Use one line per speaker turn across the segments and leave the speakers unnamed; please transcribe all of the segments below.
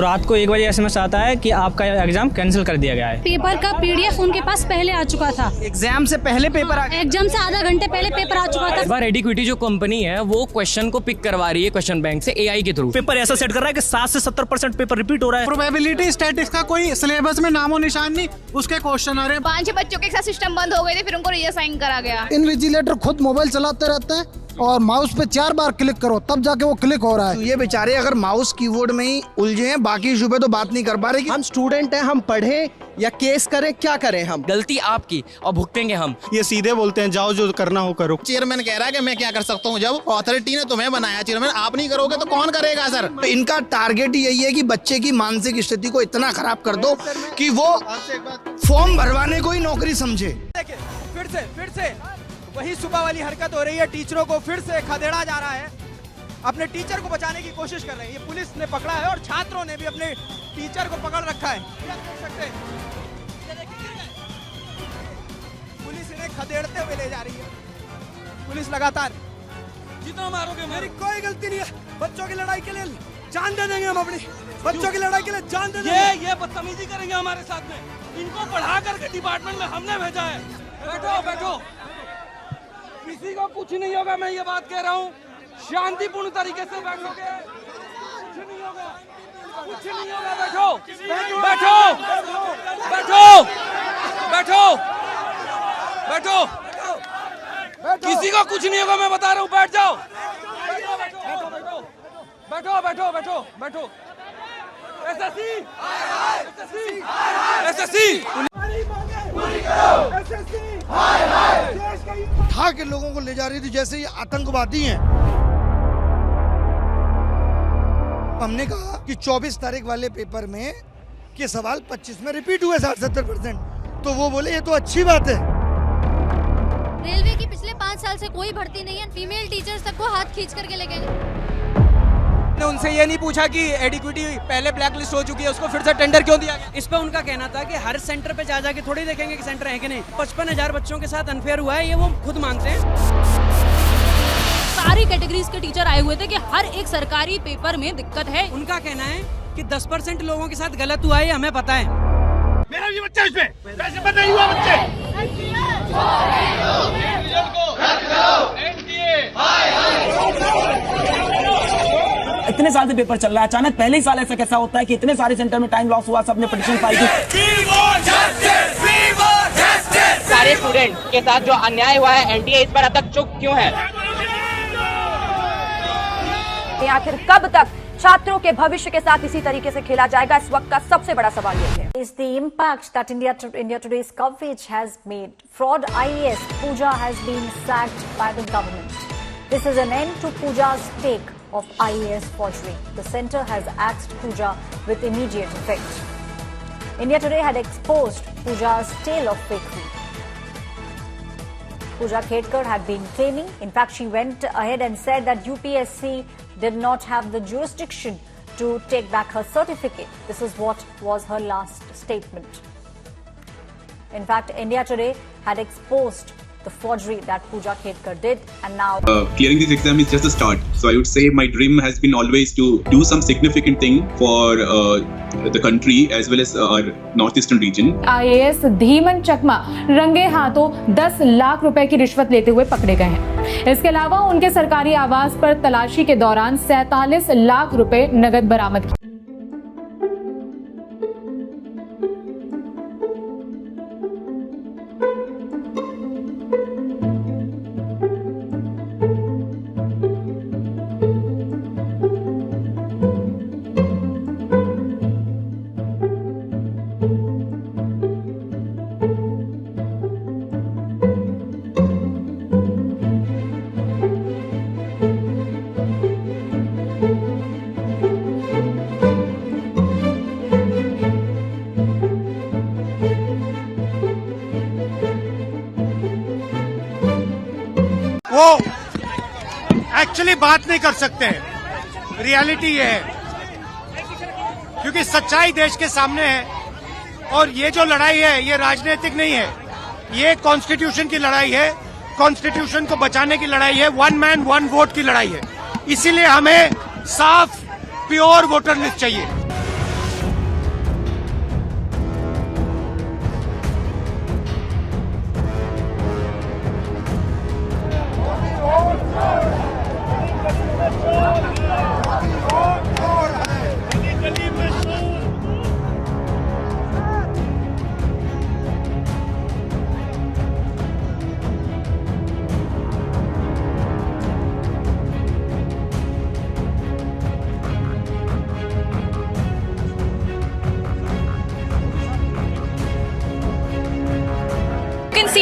रात को 1 बजे एसएमएस आता है कि आपका एग्जाम कैंसिल कर दिया गया है।
पेपर का पीडीएफ उनके पास पहले आ चुका था।
एग्जाम से पहले पेपर
एग्जाम से आधा घंटे पहले पेपर आ चुका था।
इस बार एडिक्विटी जो कंपनी है वो क्वेश्चन को पिक करवा रही है क्वेश्चन बैंक से एआई के थ्रू।
पेपर ऐसा सेट कर रहा है कि 60 से 70% पेपर रिपीट हो रहा है।
प्रोबेबिलिटी स्टैटिस्टिक्स का कोई सिलेबस में नामो निशान नहीं, उसके क्वेश्चन आ रहे हैं।
5-6 बच्चों के साथ सिस्टम बंद हो गए थे, फिर उनको रीअसाइन करा गया।
इन्विजिलेटर खुद मोबाइल चलाते रहते हैं और माउस पे 4 बार क्लिक करो तब जाके वो क्लिक हो रहा है।
ये बेचारे अगर माउस कीबोर्ड में ही उलझे हैं, बाकी इशू पे तो बात नहीं कर पा रहे।
हम स्टूडेंट हैं, हम पढ़ें या केस करें, क्या करें? हम
गलती आपकी और भुगतेंगे हम।
ये सीधे बोलते हैं जाओ जो करना हो करो।
चेयरमैन कह रहा है कि मैं क्या कर सकता हूँ, जब अथॉरिटी ने तुम्हें बनाया चेयरमैन, आप नहीं करोगे तो कौन करेगा सर।
इनका टारगेट ही यही है कि बच्चे की मानसिक स्थिति को इतना खराब कर दो कि वो फॉर्म भरवाने को ही नौकरी समझे।
फिर से वही सुबह वाली हरकत हो रही है। टीचरों को फिर से खदेड़ा जा रहा है, अपने टीचर को बचाने की कोशिश कर रहे हैं। ये पुलिस ने पकड़ा है और छात्रों ने भी अपने टीचर को पकड़ रखा है। देख सकते हैं, पुलिस इन्हें खदेड़ते हुए ले जा रही है। पुलिस लगातार। जितना मारोगे, मेरी कोई गलती नहीं है। बच्चों की लड़ाई के लिए जान दे देंगे हम, अपनी बच्चों की लड़ाई के लिए जान दे देंगे। ये बदतमीजी करेंगे हमारे साथ में। इनको पढ़ा करके डिपार्टमेंट में हमने भेजा है। बैठो, किसी को कुछ नहीं होगा, मैं ये बात कह रहा हूँ। शांतिपूर्ण तरीके से बैठोगे, कुछ नहीं होगा। बैठो। किसी को कुछ नहीं होगा, मैं बता रहा हूँ। बैठ जाओ। बैठो। एसएससी
उठा के लोगों को ले जा रही थी जैसे ये आतंकवादी हैं। हमने कहा कि 24 तारीख वाले पेपर में के सवाल 25 में रिपीट हुए 60-70%, तो वो बोले ये तो अच्छी बात है।
रेलवे की पिछले 5 साल से कोई भर्ती नहीं है। फीमेल टीचर्स तक को हाथ खींच करके ले गए।
ने उनसे ये नहीं पूछा कि एडिक्विटी पहले ब्लैकलिस्ट हो चुकी है, उसको फिर से टेंडर क्यों दिया गया।
इस पे उनका कहना था कि हर सेंटर पे जा के थोड़ी देखेंगे कि सेंटर है कि नहीं। 55,000 बच्चों के साथ अनफेयर हुआ है, ये वो खुद मानते हैं।
सारी कैटेगरीज के टीचर आए हुए थे कि हर एक सरकारी पेपर में दिक्कत है।
उनका कहना है कि 10% लोगों के साथ गलत हुआ है, ये हमें पता है।
मेरा भी बच्चा इसमें वैसे पता नहीं हुआ।
इतने साल से पेपर चल रहा है, अचानक पहले ही साल ऐसा कैसा होता है कि इतने सारे सेंटर में टाइम लॉस हुआ, सबने पिटीशन फाइल की।
सारे स्टूडेंट के साथ जो अन्याय हुआ है, एनटीए इस पर अब तक चुप क्यों है?
आखिर कब तक छात्रों के भविष्य के साथ इसी तरीके से खेला जाएगा, इस वक्त का सबसे बड़ा सवाल ये है। Is the impact that India Today's coverage has made? Fraud IAS Pooja has been sacked by the government. This is an end to Pooja's take of IAS forgery. The centre has axed Pooja with immediate effect. India Today had exposed Pooja's tale of fakery. Pooja Khedkar had been claiming, in fact she went ahead and said that UPSC did not have the jurisdiction to take back her certificate. This is what was her last statement. In fact, India Today had exposed the forgery that Pooja Khedkar did, and now
clearing this exam is just a start. So I would say my dream has been always to do some significant thing for the country as well as our northeastern region.
IAS Dhiman चकमा रंगे हाथों 10 लाख रुपए की रिश्वत लेते हुए पकड़े गए हैं। इसके अलावा उनके सरकारी आवास पर तलाशी के दौरान 47 लाख रुपए नगद बरामद किए।
वो एक्चुअली बात नहीं कर सकते हैं। रियलिटी ये है, क्योंकि सच्चाई देश के सामने है और ये जो लड़ाई है ये राजनीतिक नहीं है, ये कॉन्स्टिट्यूशन की लड़ाई है। कॉन्स्टिट्यूशन को बचाने की लड़ाई है, 1 मैन 1 वोट की लड़ाई है। इसीलिए हमें साफ प्योर वोटर लिस्ट चाहिए।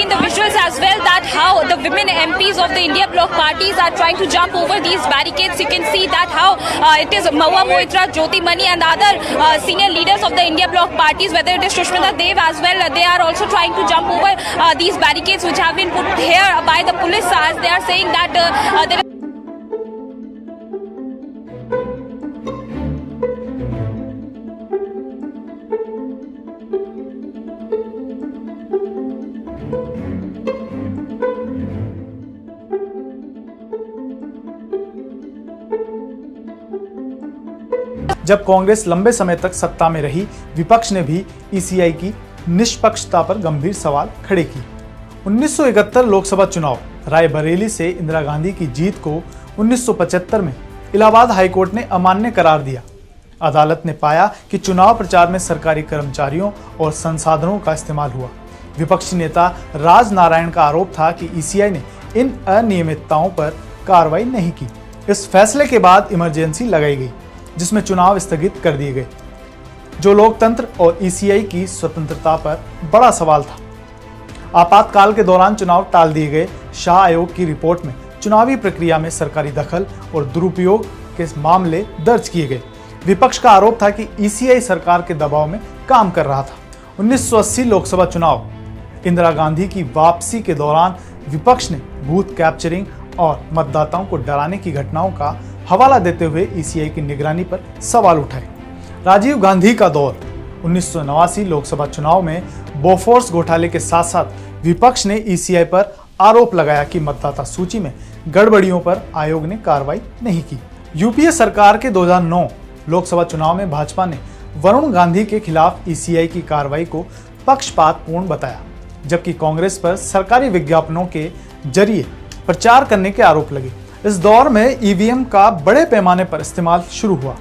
seen the visuals as well that how the women MPs of the India Bloc parties are trying to jump over these barricades. You can see that how it is Mahua Moitra, Jyoti Mani and other senior leaders of the India Bloc parties, whether it is Sushmita Dev as well, they are also trying to jump over these barricades which have been put here by the police, as they are saying that there is
जब कांग्रेस लंबे समय तक सत्ता में रही, विपक्ष ने भी ईसीआई की निष्पक्षता पर गंभीर सवाल खड़े किए। 1971 लोकसभा चुनाव, रायबरेली से इंदिरा गांधी की जीत को 1975 में इलाहाबाद हाईकोर्ट ने अमान्य करार दिया। अदालत ने पाया कि चुनाव प्रचार में सरकारी कर्मचारियों और संसाधनों का इस्तेमाल हुआ। विपक्षी नेता राज नारायण का आरोप था कि ईसीआई ने इन अनियमितताओं पर कार्रवाई नहीं की। इस फैसले के बाद इमरजेंसी लगाई गई, जिसमें चुनाव स्थगित कर दिए गए, जो लोकतंत्र और ईसीआई की स्वतंत्रता पर बड़ा सवाल था। आपातकाल के दौरान चुनाव टाल दिए गए। शाह आयोग की रिपोर्ट में चुनावी प्रक्रिया में सरकारी दखल और दुरुपयोग के मामले दर्ज किए गए। विपक्ष का आरोप था कि ईसीआई सरकार के दबाव में काम कर रहा था। 1980 लोकसभा चुनाव, इंदिरा गांधी की वापसी के दौरान विपक्ष ने बूथ कैप्चरिंग और मतदाताओं को डराने की घटनाओं का हवाला देते हुए ईसीआई की निगरानी पर सवाल उठाए। राजीव गांधी का दौर, 1989 लोकसभा चुनाव में बोफोर्स घोटाले के साथ साथ विपक्ष ने ईसीआई पर आरोप लगाया कि मतदाता सूची में गड़बड़ियों पर आयोग ने कार्रवाई नहीं की। यूपीए सरकार के 2009 लोकसभा चुनाव में भाजपा ने वरुण गांधी के खिलाफ ईसीआई की कार्रवाई को पक्षपातपूर्ण बताया, जबकि कांग्रेस पर सरकारी विज्ञापनों के जरिए प्रचार करने के आरोप लगे। इस दौर में ईवीएम का बड़े पैमाने पर इस्तेमाल शुरू हुआ।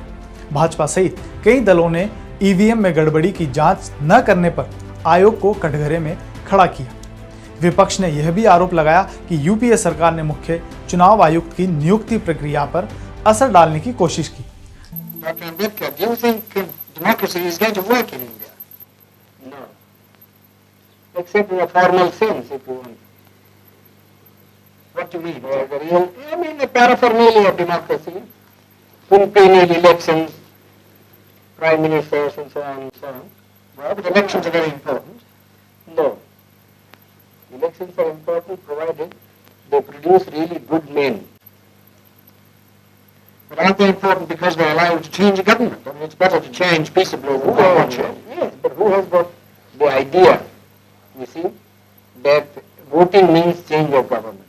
भाजपा सहित कई दलों ने ईवीएम में गड़बड़ी की जांच न करने पर आयोग को कटघरे में खड़ा किया। विपक्ष ने यह भी आरोप लगाया कि यूपीए सरकार ने मुख्य चुनाव आयुक्त की नियुक्ति प्रक्रिया पर असर डालने की कोशिश की।
What do you mean? The real, I mean the paraphernalia of democracy, quinquennial elections, prime ministers and so on and so on. Well, but elections are very important. No. Elections are important provided they produce really good men. But aren't they important because they allow you to change a government? I mean, it's better to change peaceably than to change. Yes, but who has got the idea, you see, that voting means change of government?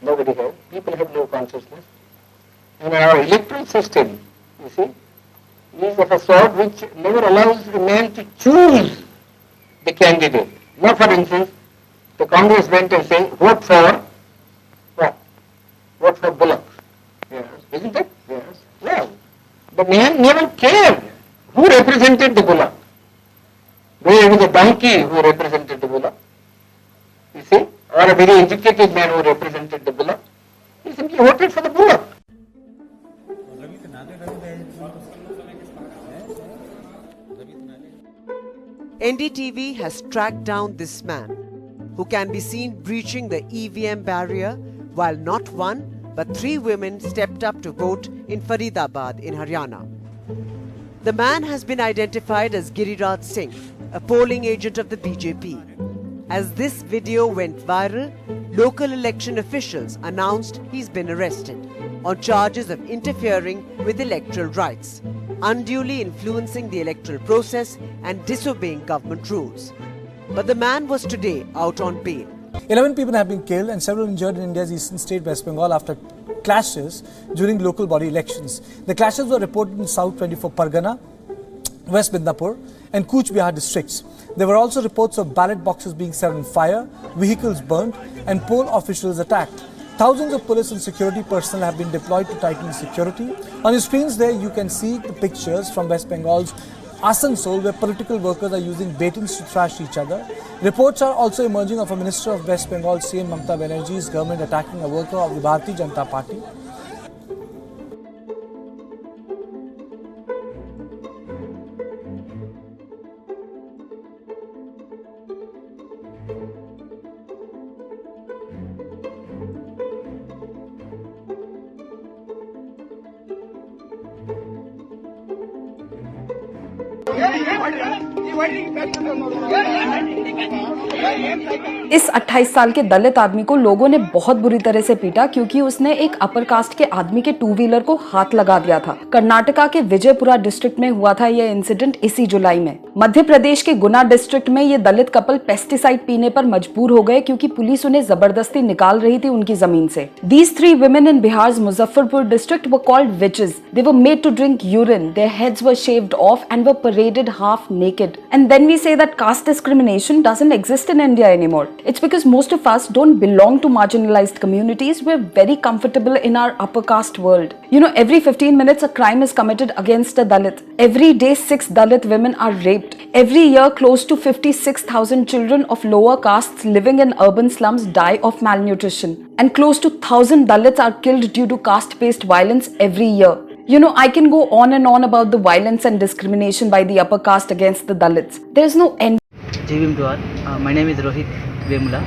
Nobody has. People have no consciousness. And our electoral system, you see, is of a sort which never allows a man to choose the candidate. Now, for instance, the Congress went and said, vote for what? Vote for Bullock. Yes. Isn't it? Yes. Well, the man never cared who represented the Bullock. Whether it was a donkey who represented the Bullock, you see, or a very educated man who represented the Bullock. He simply voted for the Bullock.
NDTV has tracked down this man, who can be seen breaching the EVM barrier while not one but 3 women stepped up to vote in Faridabad in Haryana. The man has been identified as Giriraj Singh, a polling agent of the BJP. As this video went viral, local election officials announced he's been arrested on charges of interfering with electoral rights, unduly influencing the electoral process and disobeying government rules. But the man was today out on bail.
11 people have been killed and several injured in India's eastern state West Bengal after clashes during local body elections. The clashes were reported in South 24 Pargana, West Midnapur and Cooch Behar districts. There were also reports of ballot boxes being set on fire, vehicles burnt and poll officials attacked. Thousands of police and security personnel have been deployed to tighten security. On your screens there you can see the pictures from West Bengal's Asansol, where political workers are using batons to thrash each other. Reports are also emerging of a minister of West Bengal, CM Mamata Banerjee's government attacking a worker of the Bharatiya Janata Party.
इस 28 साल के दलित आदमी को लोगों ने बहुत बुरी तरह से पीटा क्योंकि उसने एक अपर कास्ट के आदमी के 2 व्हीलर को हाथ लगा दिया था। कर्नाटका के विजयपुरा डिस्ट्रिक्ट में हुआ था यह इंसिडेंट इसी जुलाई में। मध्य प्रदेश के गुना डिस्ट्रिक्ट में ये दलित कपल पेस्टिसाइड पीने पर मजबूर हो गए क्योंकि पुलिस उन्हें जबरदस्ती निकाल रही थी उनकी जमीन से। These 3 women in Bihar's Muzaffarpur district were called witches. They were made to drink urine. Their heads were shaved off and were paraded half naked. And then we say that caste discrimination doesn't exist in India anymore. It's because most of us don't belong to marginalized communities. We're very comfortable in our upper caste world. You know, every 15 minutes a crime is committed against a Dalit. Every day 6 Dalit women are raped. Every year close to 56,000 children of lower castes living in urban slums die of malnutrition. And close to 1,000 Dalits are killed due to caste-based violence every year. You know, I can go on and on about the violence and discrimination by the upper caste against the Dalits. There's no end.
Jai Bhim to all. My name is Rohit Vemula.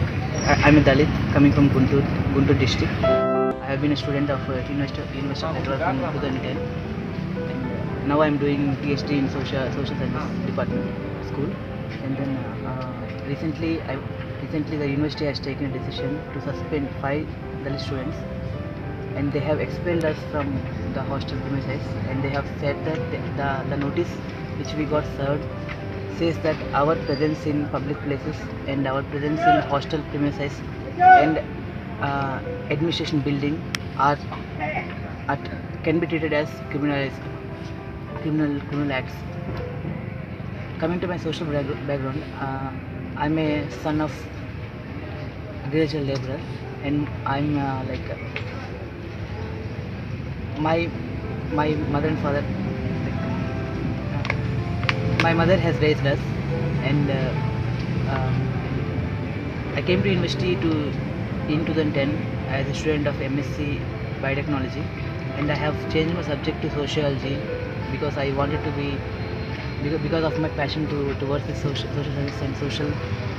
I'm a Dalit coming from Guntur district. I have been a student of University of Hyderabad from 2010. And now I'm doing PhD in social science department school. And then recently the university has taken a decision to suspend 5 Dalit students. And they have expelled us from the hostel premises, and they have said that the notice which we got served says that our presence in public places and our presence in hostel premises and administration building can be treated as criminal acts. Coming to my social background, I'm a son of agricultural laborer, and I'm my mother and father, my mother has raised us, and I came to university in 2010 as a student of MSc Biotechnology, and I have changed my subject to sociology because I wanted to be, because of my passion towards the social science and social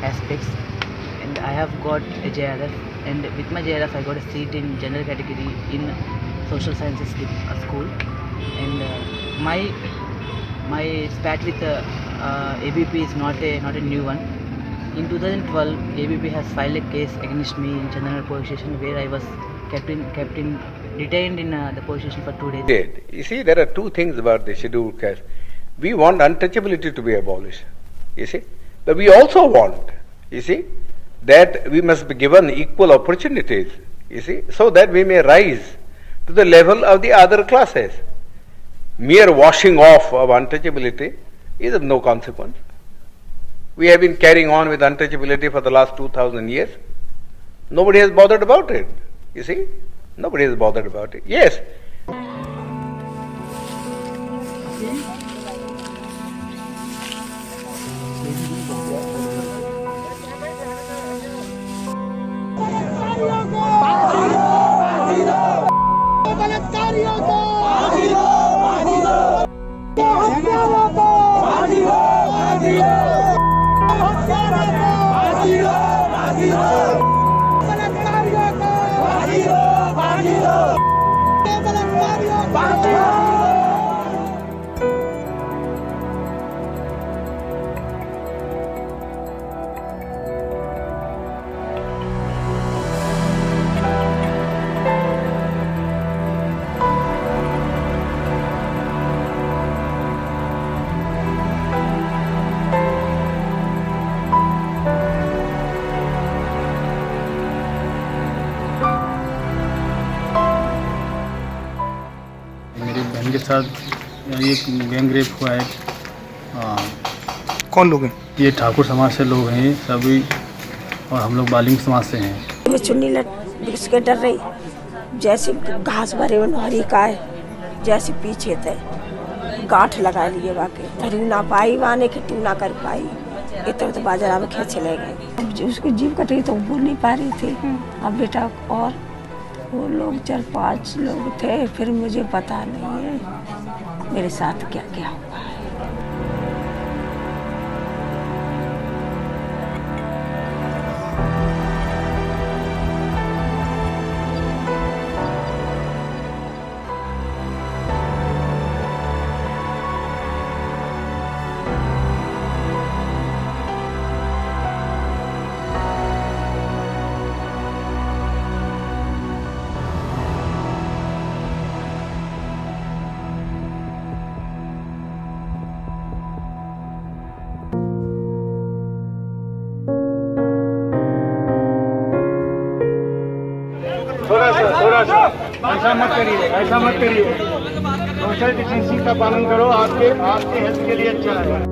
aspects, and I have got a JRF, and with my JRF I got a seat in general category in social sciences school, and my spat with ABP is not a new one. In 2012, ABP has filed a case against me in Chandranagar police station where I was detained in the police station for 2 days.
You see, there are 2 things about the scheduled caste. We want untouchability to be abolished, you see, but we also want, you see, that we must be given equal opportunities, you see, so that we may rise to the level of the other classes. Mere washing off of untouchability is of no consequence. We have been carrying on with untouchability for the last 2,000 years. Nobody has bothered about it, you see. Nobody has bothered about it. Yes.
के साथ ये gang rape हुआ है।
कौन लोग हैं?
ये ठाकुर समाज से लोग हैं सभी, और हम लोग बालिंग समाज से हैं।
मैं चुन्नी लट के डर रही, जैसे घास भरे हरी का है, जैसे पीछे थे गांठ लगा लिए वाके तरी ना पाई वाने की टू ना कर पाई, इतना तो बाजार में खेत चले गए। उसकी जीभ कट रही तो बोल नहीं पा रही थी। अब बेटा और वो लोग 4-5 लोग थे, फिर मुझे पता नहीं है मेरे साथ क्या क्या हुआ है।
ऐसा मत करिए, ऐसा मत करिए। सोशल डिस्टेंसिंग का पालन करो, आपके हेल्थ के लिए अच्छा है।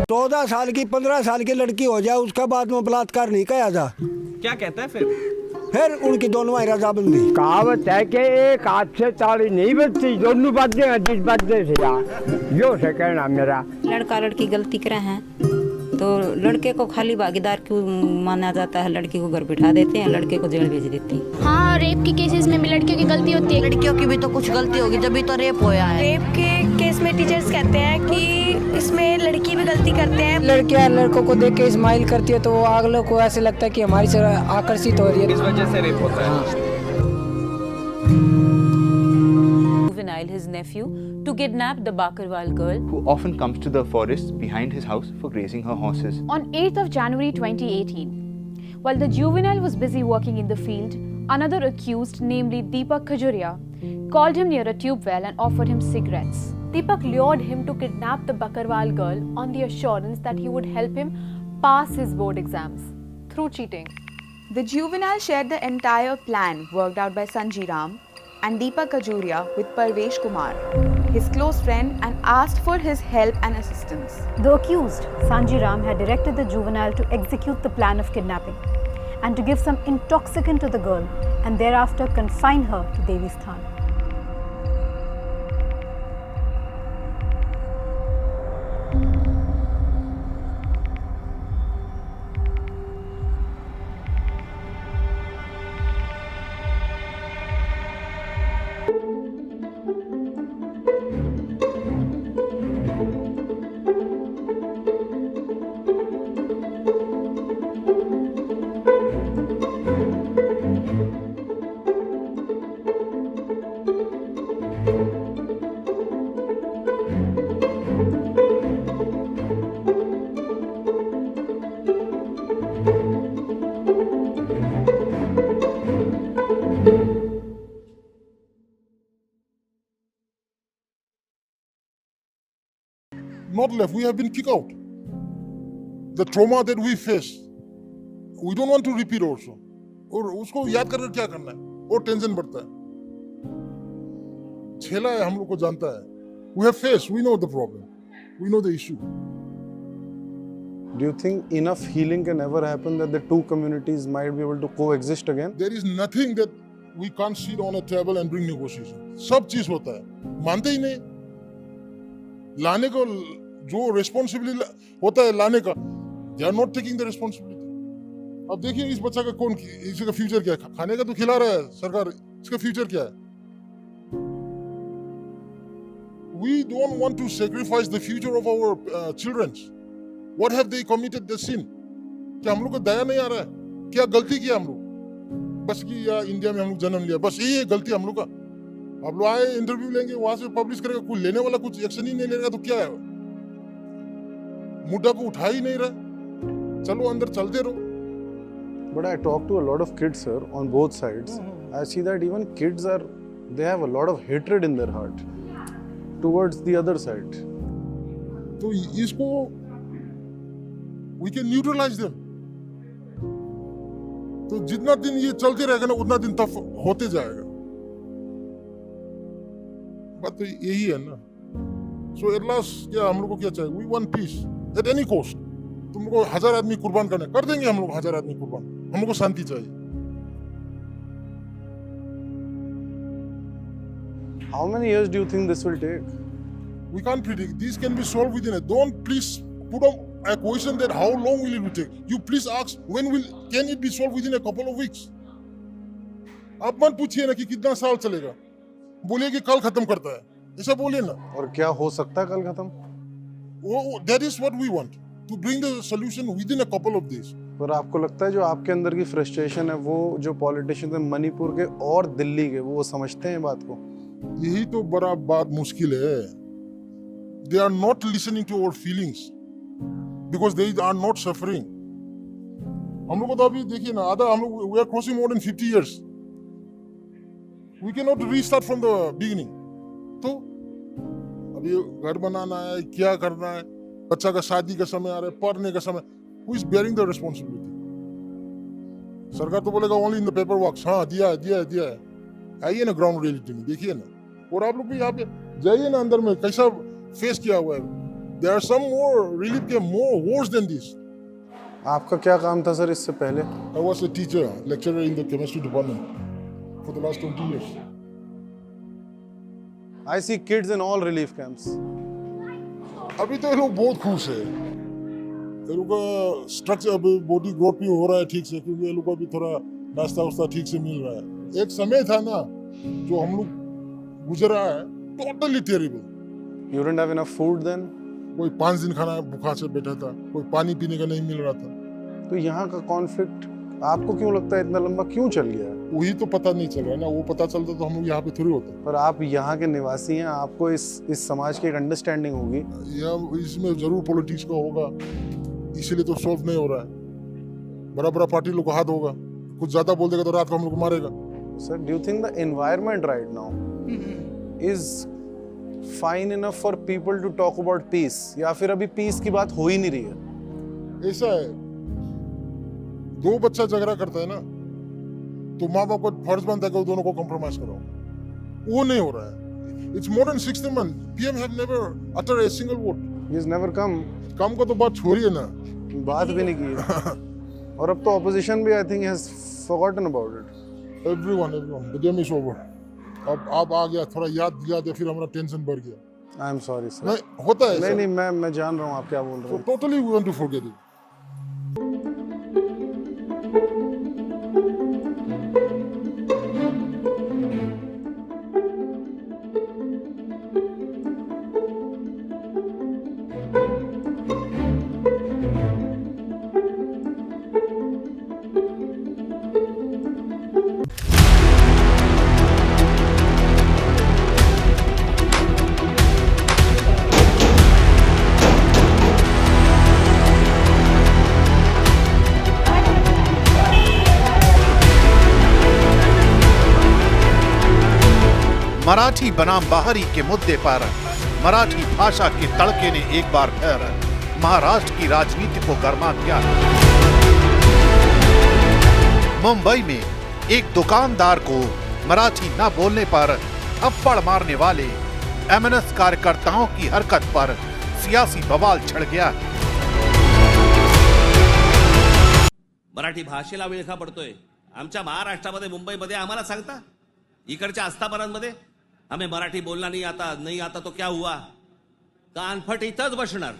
चौदह साल की 15 साल की लड़की हो जाए उसका बाद में बलात्कार नहीं किया जा।
क्या कहता है
फिर उनकी दोनों ही रजाबंदी।
कहावत है कि एक हाथ से ताली नहीं बजती, दोनों बजते हैं जिस बजते से यार, यो से कहना मेरा।
लड़का लड़की गलती करे हैं तो लड़के को खाली भागीदार क्यों माना जाता है, लड़की को घर बिठा देते हैं, लड़के को जेल भेज देते हैं।
हाँ, रेप के केसेस में भी लड़कियों की गलती होती है।
लड़कियों की भी तो कुछ गलती होगी जब भी तो रेप होया है।
रेप के केस में टीचर्स कहते हैं कि इसमें लड़की भी गलती करते हैं।
लड़कियां लड़कों को देख के स्माइल करती है तो वो अगले को ऐसे लगता है कि हमारी से आकर्षित हो रही है, इस वजह से रेप होता है।
Juvenile, his nephew, to kidnap the Bakarwal girl,
who often comes to the forest behind his house for grazing her horses.
On 8th of January 2018, while the juvenile was busy working in the field, another accused, namely Deepak Khajuria, called him near a tube well and offered him cigarettes.
Deepak lured him to kidnap the Bakarwal girl on the assurance that he would help him pass his board exams through cheating.
The juvenile shared the entire plan worked out by Sanji Ram and Deepak Khajuria with Parvesh Kumar, his close friend, and asked for his help and assistance.
The accused, Sanji Ram, had directed the juvenile to execute the plan of kidnapping and to give some intoxicant to the girl and thereafter confine her to Devi's Than.
Not left, we have been kicked out. The trauma that we face, we don't want to repeat also. और उसको याद करके क्या करना है, और tension बढ़ता है। झेला है, हम लोग को जानता है। We have faced, we know the problem, we know the issue.
Do you think enough healing can ever happen that the two communities might be able to coexist again?
There is nothing that we can't sit on a table and bring negotiation. सब चीज होता है, मानते ही नहीं। लाने को जो responsibility होता है लाने का, they are not taking the responsibility. अब देखिए इस बच्चा का कौन, इसका फ्यूचर क्या है? खाने का तो खिला रहा है सरकार, इसका फ्यूचर क्या है? We don't want to sacrifice the future of our children. What have they committed the sin? क्या हम लोग को दया नहीं आ रहा है? क्या गलती किया हम लोग? बस कि या इंडिया में हम लोग जन्म लिया, बस यही है गलती हम लोग का। आप लोग आए, इंटरव्यू लेंगे, वहां से पब्लिश करेगा, कोई लेने वाला कुछ एक्शन ही नहीं लेगा तो क्या है? मुद्दा को उठा ही नहीं रहा, चलो अंदर चलते रहो।
But I talk to a lot of kids, sir, on both sides. I see that even kids they have a lot of hatred in their heart towards the other side.
तो इसको we can neutralize them. तो जितना दिन ये चलते रहेगा ना, उतना दिन तब होते जाएगा। बात तो यही है ना। So at last क्या हम लोग को क्या चाहिए? We want peace at any cost. तुम लोग को 1000 आदमी कुर्बान करने कर देंगे, हम लोग 1000 आदमी कुर्बान। हम लोग को शांति चाहिए।
How many years do you think this will take?
We can't predict. These can be solved within it. Don't please put up a question that how long will it take. You please ask can it be solved within a couple of weeks. आप मत पूछिए ना कि कितना साल चलेगा, बोलिए कि कल खत्म करता है, ऐसा बोलिए ना।
और क्या हो सकता है कल खत्म?
That is what we want, to bring the solution within a couple of days.
पर आपको लगता है जो आपके अंदर की फ्रस्ट्रेशन है वो जो पॉलिटिशियंस हैं मणिपुर के और दिल्ली के वो समझते हैं बात को?
यही तो बड़ा बात मुश्किल है। They are not listening to our feelings because they are not suffering. हम लोग को तो अभी देखिए ना, आधा हम लोग we are crossing more than 50 years. We cannot restart from the beginning. तो अभी घर बनाना है, क्या करना है, बच्चा का शादी का समय आ रहा है, पढ़ने का समय, who is bearing the responsibility? सरकार तो बोलेगा only in the paperwork, हाँ दिया है। आइए ना ग्राउंड रियलिटी में देखिए ना, और आप लोग भी यहाँ पे जाइए ना अंदर में कैसा फेस किया हुआ है। There are some more relief के more worse than this.
आपका क्या काम था सर इससे पहले?
I was a teacher, lecturer in the chemistry department for the last 20 years.
I see kids in all relief camps.
अभी तो ये लोग बहुत खुश है। ये लोग का स्ट्रक्चर अभी बॉडी ग्रोथ भी हो रहा है ठीक से, क्योंकि ये लोग को अभी थोड़ा नाश्ता वास्ता ठीक से मिल रहा है। एक समय था ना जो हम लोग गुजरा है, totally terrible.
You didn't have enough food then?
कोई 5 दिन खाना भूखा से बैठा था, कोई पानी पीने का नहीं मिल रहा था।
तो यहाँ का कॉन्फ्लिक्ट आपको क्यों लगता है इतना लंबा क्यों चल गया?
वही तो पता नहीं चल रहा है ना, वो पता चलता तो हम लोग यहाँ पे थोड़ी होते।
पर आप यहाँ के निवासी हैं, आपको इस समाज की एक अंडरस्टैंडिंग होगी।
इसमें जरूर पॉलिटिक्स का होगा, इसीलिए तो सॉल्व नहीं हो रहा है। बड़ा पार्टी लोग का हाथ होगा, कुछ ज्यादा बोल देगा तो रात को हम लोग मारेगा।
Sir, do you think the environment right now is fine enough for people to talk about peace, या फिर अभी पीस की बात हो ही नहीं रही है?
ऐसा है, 2 बच्चा झगड़ा करता है ना, तो माँ बाप का फर्ज बनता है कि वो दोनों को कॉम्प्रोमाइज कराओ। वो नहीं हो रहा है। It's more than 60 months. PM have never uttered a single word.
He has never come.
कम को तो बात छोड़िए ना,
बात भी नहीं की है। और अब तो ऑपोजिशन भी I think has forgotten about it.
Everyone, the game is over. अब आप आ गया, थोड़ा याद दिला दे, फिर हमारा टेंशन बढ़ गया।
I am sorry sir.
नहीं होता है।
नहीं मैं जान रहा हूँ आप क्या बोल रहे हैं।
Totally we want to forget it.
Marathi बनाम बाहरी के मुद्दे पर मराठी भाषा के तड़के ने एक बार फिर महाराष्ट्र की राजनीति को गर्मा दिया। मुंबई में एक दुकानदार को मराठी न बोलने पर थप्पड़ मारने वाले एमएनएस कार्यकर्ताओं की हरकत पर सियासी बवाल छिड़ गया।
मराठी भाषेला विळखा पडतोय। आमच्या महाराष्ट्रामध्ये मुंबईमध्ये आम्हाला सांगता, इकडच्या आस्थापनांमध्ये हमें मराठी बोलना नहीं आता तो क्या हुआ? कानफट इथंच बसणार।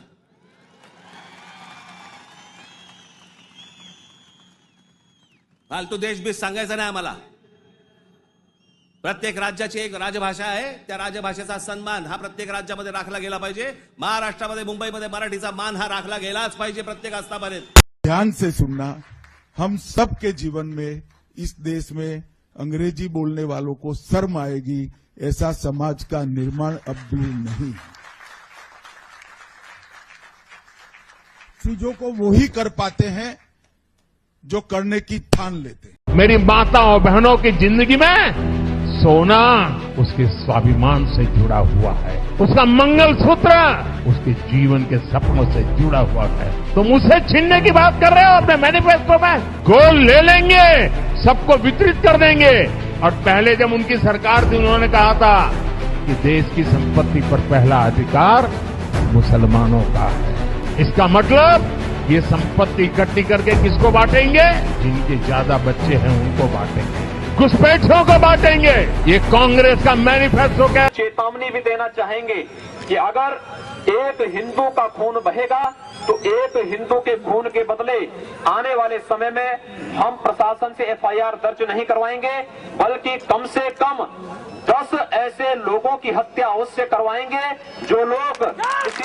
फालतू देशबीज सांगायचं नाही आम्हाला। प्रत्येक राज्याची एक राजभाषा आहे, त्या राजभाषेचा सन्मान हा प्रत्येक राज्यामध्ये राखला गेला पाहिजे। महाराष्ट्रामध्ये मुंबईमध्ये मराठीचा मान हा राखला गेलाच पाहिजे प्रत्येक आस्थापनेत।
ध्यान से सुनना, हम सबके जीवन में इस देश में अंग्रेजी बोलने वालों को शर्म आएगी, ऐसा समाज का निर्माण अब दूर नहीं। चीजों को वो ही कर पाते हैं जो करने की ठान लेते हैं।
मेरी माताओं बहनों की जिंदगी में सोना उसके स्वाभिमान से जुड़ा हुआ है, उसका मंगलसूत्र उसके जीवन के सपनों से जुड़ा हुआ है। तुम उसे छीनने की बात कर रहे हो अपने मैनिफेस्टो में। गोल्ड ले लेंगे, सबको वितरित कर देंगे। और पहले जब उनकी सरकार थी उन्होंने कहा था कि देश की संपत्ति पर पहला अधिकार मुसलमानों का है। इसका मतलब ये संपत्ति इकट्ठी करके किसको बांटेंगे? जिनके ज्यादा बच्चे हैं उनको बांटेंगे। घुसपैठियों को बांटेंगे। ये कांग्रेस का मैनिफेस्टो क्या?
चेतावनी भी देना चाहेंगे कि अगर एक हिंदू का खून बहेगा तो एक हिंदू के खून के बदले आने वाले समय में हम प्रशासन से एफआईआर दर्ज नहीं करवाएंगे, बल्कि कम से कम 10 ऐसे लोगों की हत्या अवश्य करवाएंगे जो लोग किसी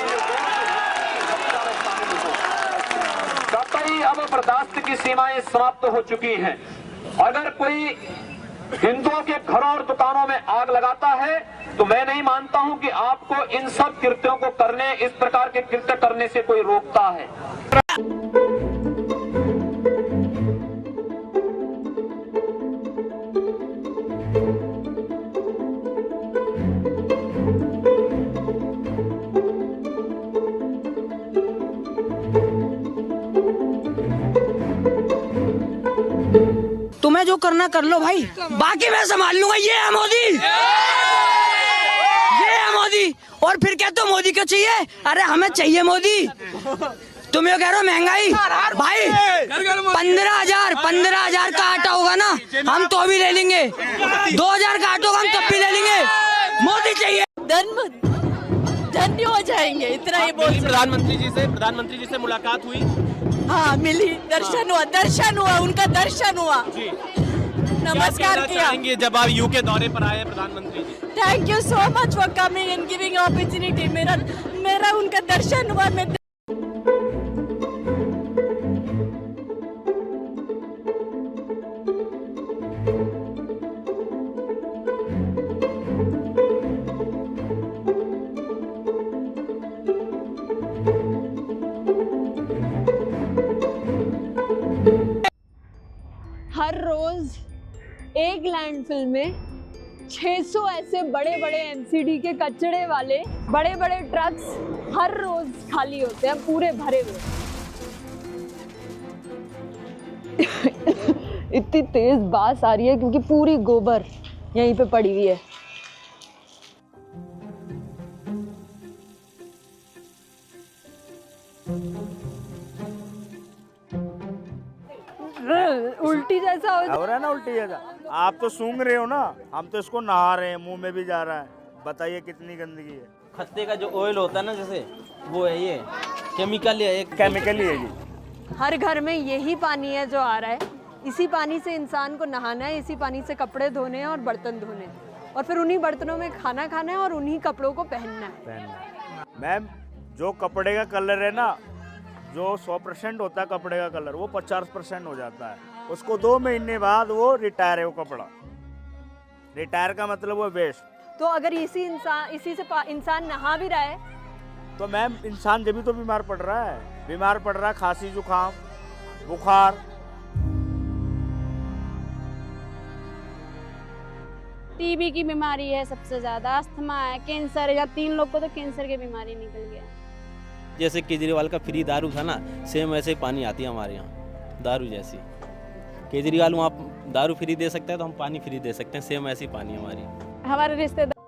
कतई अब बर्दाश्त की सीमाएं समाप्त हो चुकी हैं। अगर कोई हिंदुओं के घरों और दुकानों में आग लगाता है तो मैं नहीं मानता हूं कि आपको इन सब कृत्यों को करने, इस प्रकार के कृत्य करने से कोई रोकता है।
तुम्हें जो करना कर लो भाई, बाकी मैं संभाल लूंगा। ये है मोदी, ये है मोदी। और फिर क्या तो मोदी को चाहिए? अरे हमें चाहिए मोदी। तुम ये कह रहे हो महंगाई भाई, 15,000 का आटा होगा ना, हम तो भी ले लेंगे। 2,000 का आटा होगा हम तब भी ले लेंगे। मोदी चाहिए।
धन्य हो जाएंगे, इतना ही बोल।
प्रधानमंत्री जी से मुलाकात हुई?
हाँ मिली, दर्शन हुआ, उनका दर्शन हुआ। नमस्कार किया।
जब आप यूके दौरे पर आए प्रधानमंत्री जी,
thank you so much for coming and giving opportunity. मेरा उनका दर्शन हुआ। मैं हर रोज एक लैंडफिल में 600 ऐसे बड़े बड़े एमसीडी के कचड़े वाले बड़े बड़े ट्रक्स हर रोज खाली होते हैं, पूरे भरे हुए। इतनी तेज बास आ रही है क्योंकि पूरी गोबर यहीं पे पड़ी हुई है। उल्टी जैसा हो
रहा है ना, उल्टी जैसा। आप तो सूंघ रहे हो ना, हम तो इसको नहा रहे हैं, मुंह में भी जा रहा है। बताइए कितनी गंदगी है।
खत्ते का जो ऑयल होता है ना, जैसे वो है, ये केमिकल है, एक
केमिकल ही है ये।
हर घर में यही पानी है जो आ रहा है। इसी पानी से इंसान को नहाना है, इसी पानी से कपड़े धोने हैं और बर्तन धोने हैं, और फिर उन्हीं बर्तनों में खाना खाना है और उन्हीं कपड़ों को पहनना है।
मैम, जो कपड़े का कलर है ना, जो 100% होता है कपड़े का कलर, वो 50% हो जाता है। उसको 2 महीने बाद वो रिटायर है, वो कपड़ा। रिटायर का मतलब वो वेस्ट।
तो अगर इसी से इंसान नहा भी रहा है
तो मैम इंसान जब भी तो बीमार पड़ रहा है, खांसी जुकाम बुखार।
टीबी की बीमारी है सबसे ज्यादा, अस्थमा है, कैंसर है, या 3 लोग को तो कैंसर की बीमारी निकल गया।
जैसे केजरीवाल का फ्री दारू था ना, सेम वैसे पानी आती है हमारे यहाँ, दारू जैसी। केजरीवाल वहाँ दारू फ्री दे सकता है तो हम पानी फ्री दे सकते हैं, सेम ऐसी पानी हमारी।
हमारे रिश्तेदार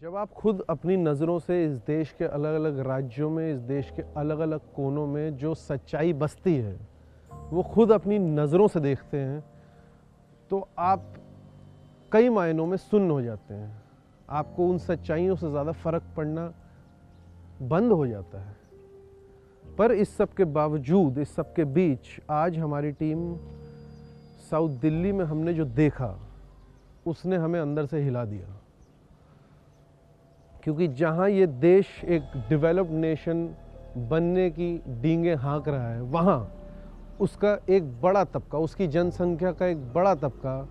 जब आप खुद अपनी नज़रों से इस देश के अलग अलग राज्यों में, इस देश के अलग अलग कोनों में जो सच्चाई बसती है वो खुद अपनी नज़रों से देखते हैं, तो आप कई मायनों में सुन्न हो जाते हैं। आपको उन सच्चाइयों से ज़्यादा फ़र्क पड़ना बंद हो जाता है। पर इस सब के बावजूद, इस सब के बीच आज हमारी टीम साउथ दिल्ली में हमने जो देखा उसने हमें अंदर से हिला दिया। क्योंकि जहाँ ये देश एक डेवलप्ड नेशन बनने की डींगे हाँक रहा है, वहाँ उसका एक बड़ा तबका, उसकी जनसंख्या का एक बड़ा तबका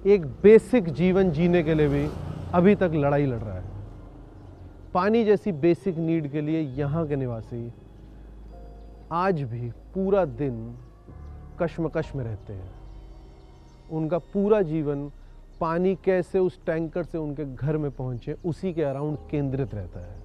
एक बेसिक जीवन जीने के लिए भी अभी तक लड़ाई लड़ रहा है। पानी जैसी बेसिक नीड के लिए यहाँ के निवासी आज भी पूरा दिन कश्मकश में रहते हैं। उनका पूरा जीवन पानी कैसे उस टैंकर से उनके घर में पहुँचे उसी के अराउंड केंद्रित रहता है।